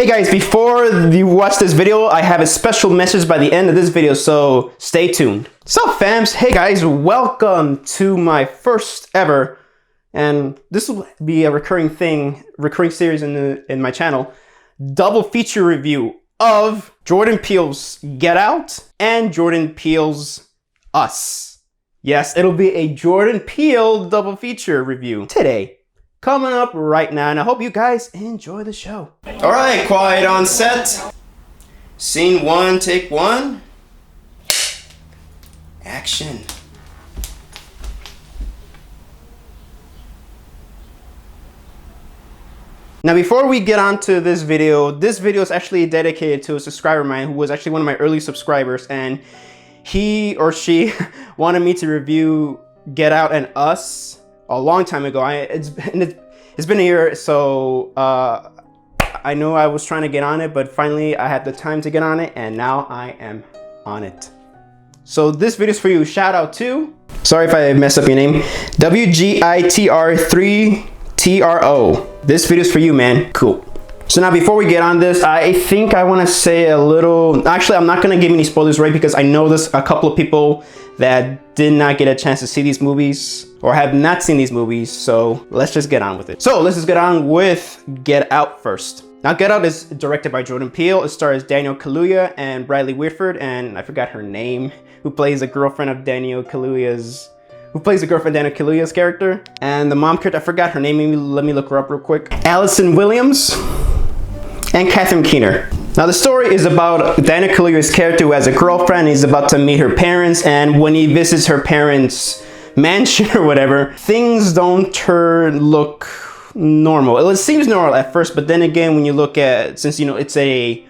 Hey guys, before you watch this video, I have a special message by the end of this video, so stay tuned. Sup fams? Hey guys, welcome to my first ever, and this will be a recurring series in my channel, double feature review of Jordan Peele's Get Out and Jordan Peele's Us. Yes, it'll be a Jordan Peele double feature review today. Coming up right now, and I hope you guys enjoy the show. All right, quiet on set. Scene one, take one. Action. Now, before we get on to this video is actually dedicated to a subscriber of mine who was actually one of my early subscribers, and he or she wanted me to review Get Out and Us a long time ago. It's been a year, so I know I was trying to get on it, but finally I had the time to get on it, and now I am on it. So this video is for you. Shout out to, sorry if I messed up your name, WGITR3TRO. This video is for you, man. Cool. So now before we get on this, I think I want to say a little, actually I'm not going to give any spoilers, right? Because I know there's a couple of people that did not get a chance to see these movies or have not seen these movies. So let's just get on with it. So let's just get on with Get Out first. Now Get Out is directed by Jordan Peele. It stars Daniel Kaluuya and Bradley Whitford, and I forgot her name, who plays the girlfriend of Daniel Kaluuya's character. And the mom character, I forgot her name. Maybe let me look her up real quick. Allison Williams and Catherine Keener. Now the story is about Daniel Kaluuya's character who has a girlfriend. He's about to meet her parents, and when he visits her parents' mansion or whatever, things don't look normal. It seems normal at first, but then again, when you look at, since you know it's a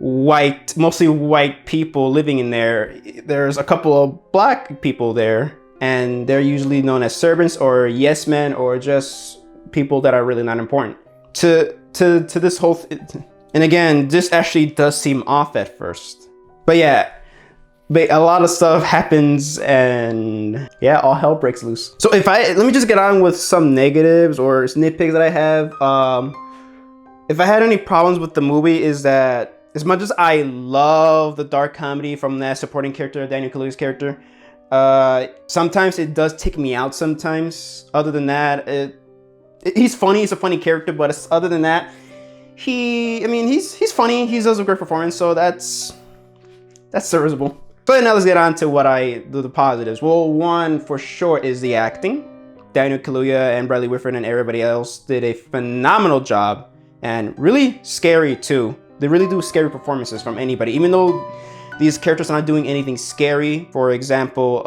mostly white people living in there, there's a couple of black people there, and they're usually known as servants or yes men or just people that are really not important to this whole and again, this actually does seem off at first, but yeah, a lot of stuff happens, and yeah, all hell breaks loose. So let me just get on with some negatives or nitpicks that I have. If I had any problems with the movie, is that as much as I love the dark comedy from that supporting character, Daniel Kaluuya's character, sometimes it does take me out sometimes. Other than that, he's funny, he's a funny character, but other than that, he's funny, he does a great performance, so that's serviceable. So now let's get on to the positives. Well, one for sure is the acting. Daniel Kaluuya and Bradley Whitford and everybody else did a phenomenal job, and really scary too. They really do scary performances from anybody, even though these characters are not doing anything scary. For example,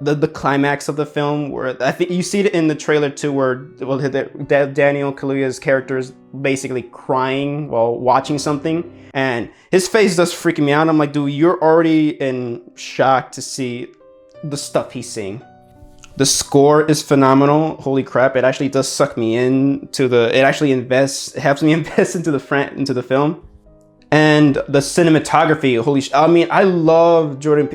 the climax of the film, where I think you see it in the trailer too, where Daniel Kaluuya's character is basically crying while watching something, and his face does freak me out. I'm like, dude, you're already in shock to see the stuff he's saying. The score is phenomenal. Holy crap! It actually does suck me into it helps me invest into the film. And the cinematography, holy shit. I mean, I love Jordan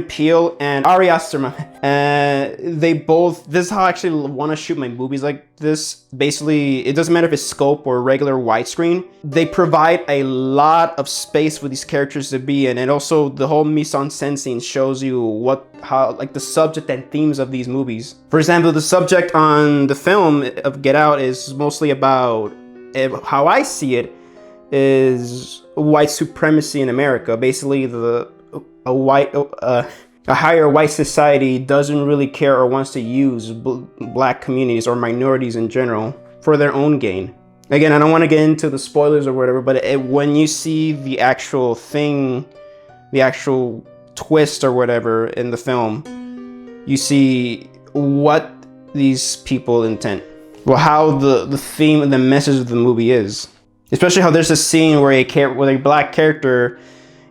Peele and Ari Aster. This is how I actually want to shoot my movies like this. Basically, it doesn't matter if it's scope or regular widescreen. They provide a lot of space for these characters to be in. And also the whole mise-en-scène scene shows you how the subject and themes of these movies. For example, the subject on the film of Get Out is mostly about, how I see it, is white supremacy in America. Basically, a higher white society doesn't really care or wants to use black communities or minorities in general for their own gain. Again, I don't want to get into the spoilers or whatever, but when you see the actual twist or whatever in the film, you see what these people intend. Well, how the theme and the message of the movie is. Especially how there's a scene where a black character,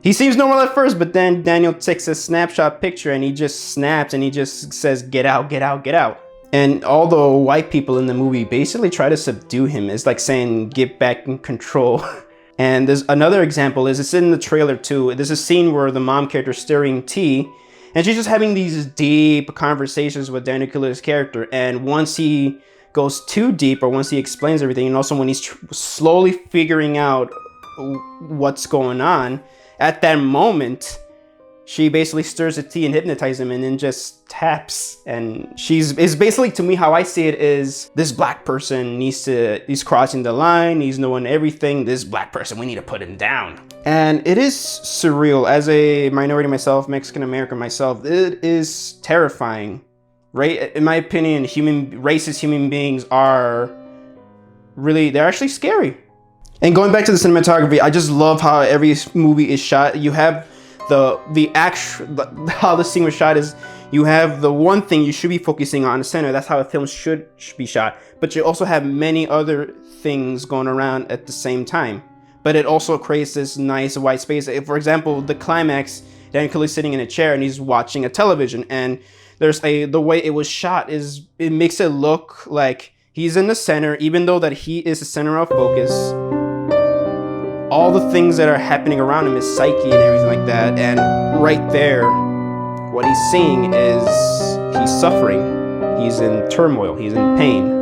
he seems normal at first, but then Daniel takes a snapshot picture and he just snaps and he just says, "Get out, get out, get out." And all the white people in the movie basically try to subdue him. It's like saying, "Get back in control." And there's another example, it's in the trailer too. There's a scene where the mom character is stirring tea, and she's just having these deep conversations with Daniel Kaluuya's character. And once he goes too deep, or once he explains everything, and also when he's slowly figuring out what's going on. At that moment, she basically stirs the tea and hypnotizes him and then just taps. And is basically, to me, how I see it is, this black person he's crossing the line, he's knowing everything. This black person, we need to put him down. And it is surreal. As a minority myself, Mexican American myself, it is terrifying, right? In my opinion, racist human beings are they're actually scary. And going back to the cinematography, I just love how every movie is shot. You have how the scene was shot is, you have the one thing you should be focusing on, the center. That's how a film should be shot. But you also have many other things going around at the same time. But it also creates this nice white space. For example, the climax, Daniel Kaluuya's sitting in a chair and he's watching a television, and the way it was shot it makes it look like he's in the center, even though that he is the center of focus. All the things that are happening around him, his psyche and everything like that. And right there, what he's seeing is he's suffering. He's in turmoil. He's in pain.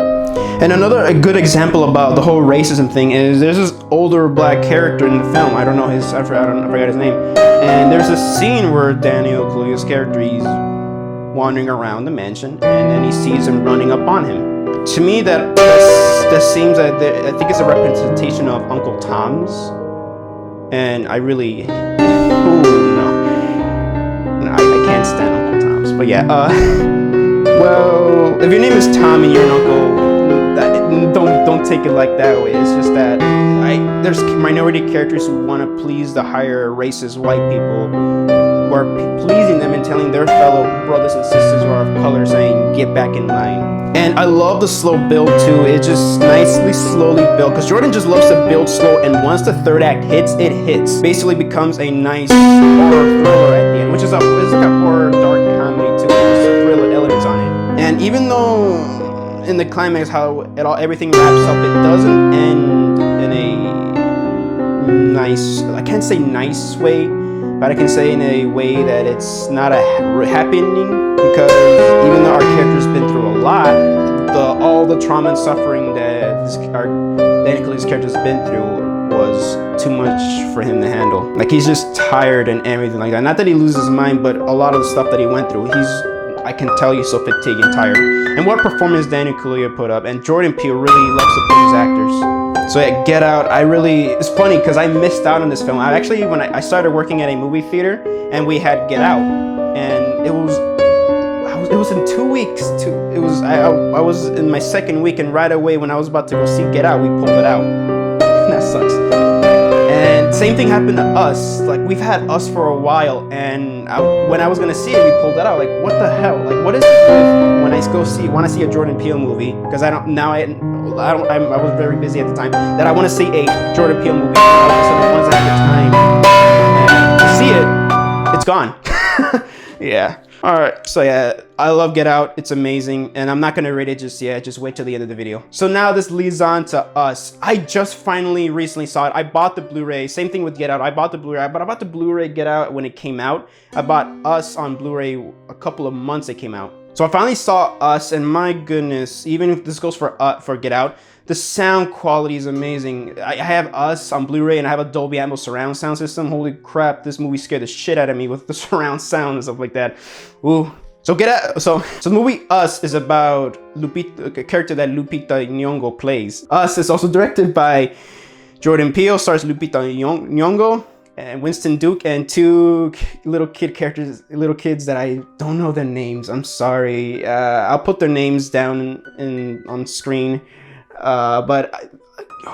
And a good example about the whole racism thing is there's this older black character in the film. I forgot his name. And there's a scene where Daniel Kaluuya's character, he's wandering around the mansion, and then he sees him running up on him. To me, that seems that I think it's a representation of Uncle Tom's. And I really, I can't stand Uncle Tom's. But yeah, well, if your name is Tom and you're an uncle, don't take it like that way. It's just that there's minority characters who want to please the higher racist white people, who are pleasing them and telling their fellow brothers and sisters who are of color, saying, get back in line. And I love the slow build too. It just nicely slowly built, because Jordan just loves to build slow, and once the third act hits, it hits. Basically becomes a nice horror thriller at the end, which is like a horror dark comedy too. There's thriller elements on it. And even though in the climax how everything wraps up, it doesn't end in a nice, I can't say nice way, but I can say in a way that it's not a happy ending, because even though our character's been through a lot, all the trauma and suffering that Daniel Kaluuya's character's been through was too much for him to handle. Like, he's just tired and everything like that. Not that he loses his mind, but a lot of the stuff that he went through, I can tell you, so fatigued and tired. And what performance Daniel Kaluuya put up, and Jordan Peele really loves to put his actors. So at Get Out, it's funny because I missed out on this film. When I started working at a movie theater, and we had Get Out, and it was in 2 weeks. I was in my second week, and right away when I was about to go see Get Out, we pulled it out. That sucks. And same thing happened to Us. Like, we've had Us for a while, and when I was gonna see it, we pulled it out. Like, what the hell? Like, what is it with when I want to see a Jordan Peele movie? Because I was very busy at the time, that I want to see a Jordan Peele movie. All of a sudden, once I have the time and see it, it's gone. Yeah. All right, so yeah, I love Get Out. It's amazing, and I'm not gonna rate it just yet. Just wait till the end of the video. So now this leads on to Us. I just recently saw it. I bought the Blu-ray. Same thing with Get Out. I bought the Blu-ray, but I bought the Blu-ray Get Out when it came out. I bought Us on Blu-ray a couple of months it came out. So I finally saw Us, and my goodness, even if this goes for Get Out, the sound quality is amazing. I have Us on Blu-ray, and I have a Dolby Atmos surround sound system. Holy crap, this movie scared the shit out of me with the surround sound and stuff like that. Ooh. So the movie Us is about a character that Lupita Nyong'o plays. Us is also directed by Jordan Peele, stars Lupita Nyong'o and Winston Duke, and two little kids that I don't know their names. I'm sorry. I'll put their names down on screen. But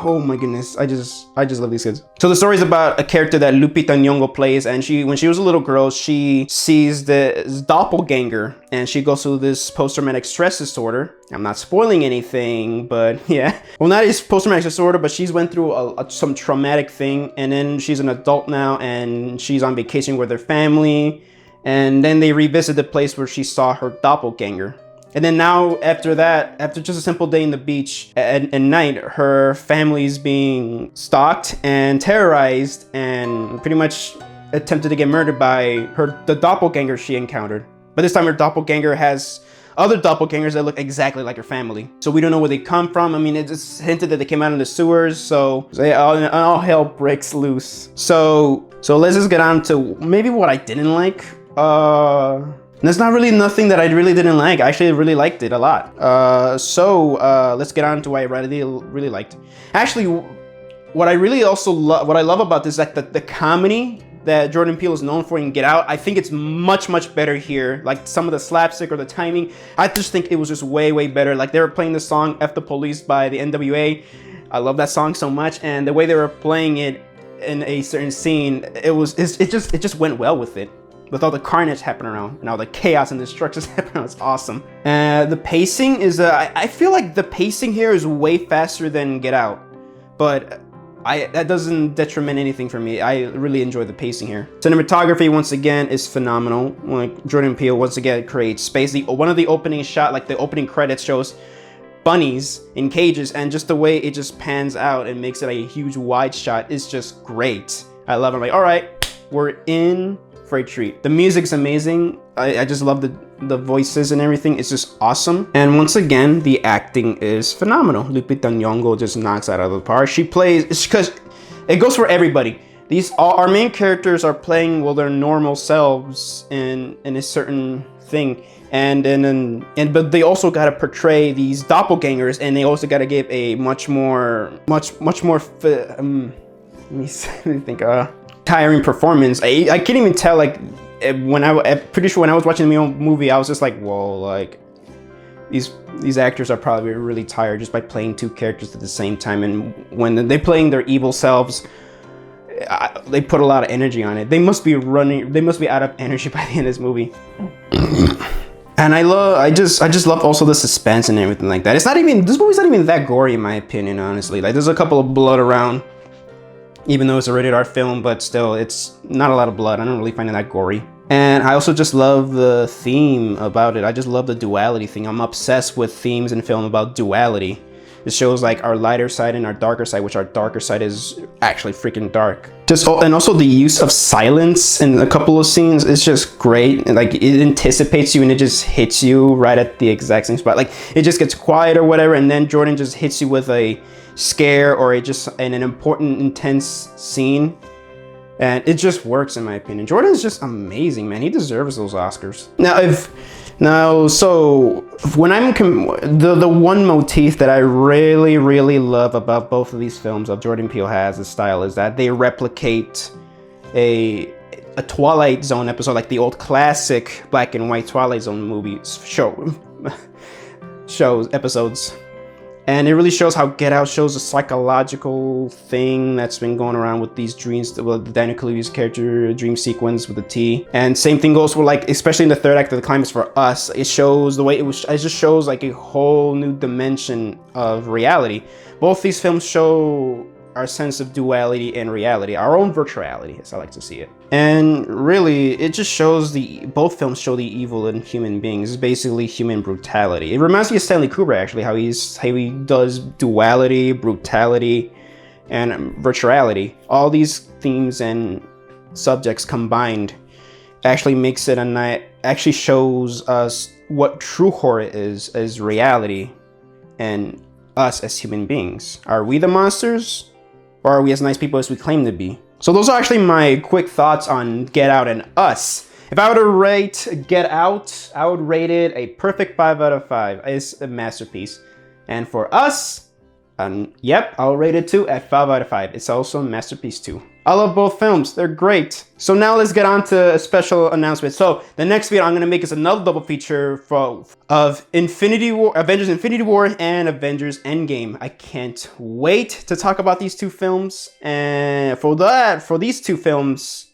oh my goodness, I just love these kids. So the story is about a character that Lupita Nyong'o plays, and when she was a little girl, she sees this doppelganger, and she goes through this post-traumatic stress disorder. I'm not spoiling anything, but yeah. Well, not just post-traumatic disorder, but she's went through some traumatic thing, and then she's an adult now, and she's on vacation with her family, and then they revisit the place where she saw her doppelganger. And then now, after just a simple day in the beach at night, her family's being stalked and terrorized and pretty much attempted to get murdered by the doppelganger she encountered. But this time her doppelganger has other doppelgangers that look exactly like her family. So we don't know where they come from. I mean, it just hinted that they came out in the sewers, so all hell breaks loose. So let's just get on to maybe what I didn't like. There's not really nothing that I really didn't like. I actually really liked it a lot. Let's get on to what I really liked. Actually, what I really also love, what I love about this is like the comedy that Jordan Peele is known for in Get Out. I think it's much better here. Like some of the slapstick or the timing, I just think it was just way better. Like they were playing the song F the Police by the NWA. I love that song so much, and the way they were playing it in a certain scene, it just went well with it. With all the carnage happening around and all the chaos and destruction happening around, it's awesome. The pacing is, I feel like the pacing here is way faster than Get Out, but that doesn't detriment anything for me. I really enjoy the pacing here. Cinematography, once again, is phenomenal. Like Jordan Peele, once again, creates space. One of the opening shot, like the opening credits, shows bunnies in cages, and just the way it just pans out and makes it a huge wide shot is just great. I love it. I'm like, all right, we're in for a treat. The music's amazing. I just love the voices and everything. It's just awesome. And once again, the acting is phenomenal. Lupita Nyong'o just knocks it out of the park. She plays, it's because it goes for everybody. Our main characters are playing, well, their normal selves in a certain thing. But they also got to portray these doppelgangers, and they also got to give a much more let me think, tiring performance. I can't even tell, like, I'm pretty sure when I was watching the movie, I was just like, whoa, like these actors are probably really tired just by playing two characters at the same time. And when they're playing their evil selves, they put a lot of energy on it. They must be out of energy by the end of this movie. And I just love also the suspense and everything like that. This movie's not even that gory in my opinion, honestly. Like there's a couple of blood around, even though it's a rated R film, but still, it's not a lot of blood. I don't really find it that gory. And I also just love the theme about it. I just love the duality thing. I'm obsessed with themes in film about duality. It shows like our lighter side and our darker side, which our darker side is actually freaking dark. And also the use of silence in a couple of scenes is just great. And like it anticipates you and it just hits you right at the exact same spot. Like it just gets quiet or whatever, and then Jordan just hits you with a scare or an important intense scene, and it just works in my opinion. Jordan is just amazing, man. He deserves those Oscars. The one motif that I really love about both of these films of Jordan Peele has, his style, is that they replicate a Twilight Zone episode, like the old classic black and white Twilight Zone movies episodes. And it really shows how Get Out shows a psychological thing that's been going around with these dreams, well, Daniel Kaluuya's character dream sequence with the T. And same thing goes for, like, especially in the third act of the climax for Us, it shows the way it just shows like a whole new dimension of reality. Both these films show our sense of duality and reality, our own virtuality, as I like to see it. And really, it just shows both films show the evil in human beings. It's basically human brutality. It reminds me of Stanley Kubrick, actually, how he does duality, brutality, and virtuality. All these themes and subjects combined actually actually shows us what true horror is as reality, and us as human beings. Are we the monsters? Or are we as nice people as we claim to be? So those are actually my quick thoughts on Get Out and Us. If I were to rate Get Out, I would rate it a perfect 5 out of 5. It's a masterpiece. And for Us, yep, I'll rate it too at 5 out of 5. It's also a masterpiece too. I love both films. They're great. So now let's get on to a special announcement. So the next video I'm going to make is another double feature of Avengers Infinity War and Avengers Endgame. I can't wait to talk about these two films. And for these two films,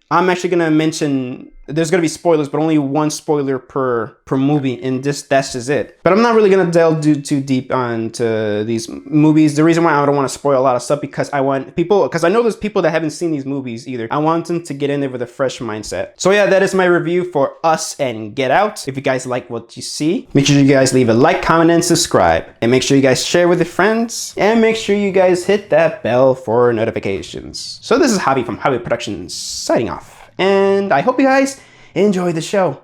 I'm actually going to mention, there's going to be spoilers, but only one spoiler per movie, and that's just it. But I'm not really going to delve too deep onto these movies. The reason why I don't want to spoil a lot of stuff, because I know there's people that haven't seen these movies either. I want them to get in there with a fresh mindset. So yeah, that is my review for Us and Get Out. If you guys like what you see, make sure you guys leave a like, comment, and subscribe. And make sure you guys share with your friends. And make sure you guys hit that bell for notifications. So this is Javi from Javi Productions signing off. And I hope you guys enjoy the show.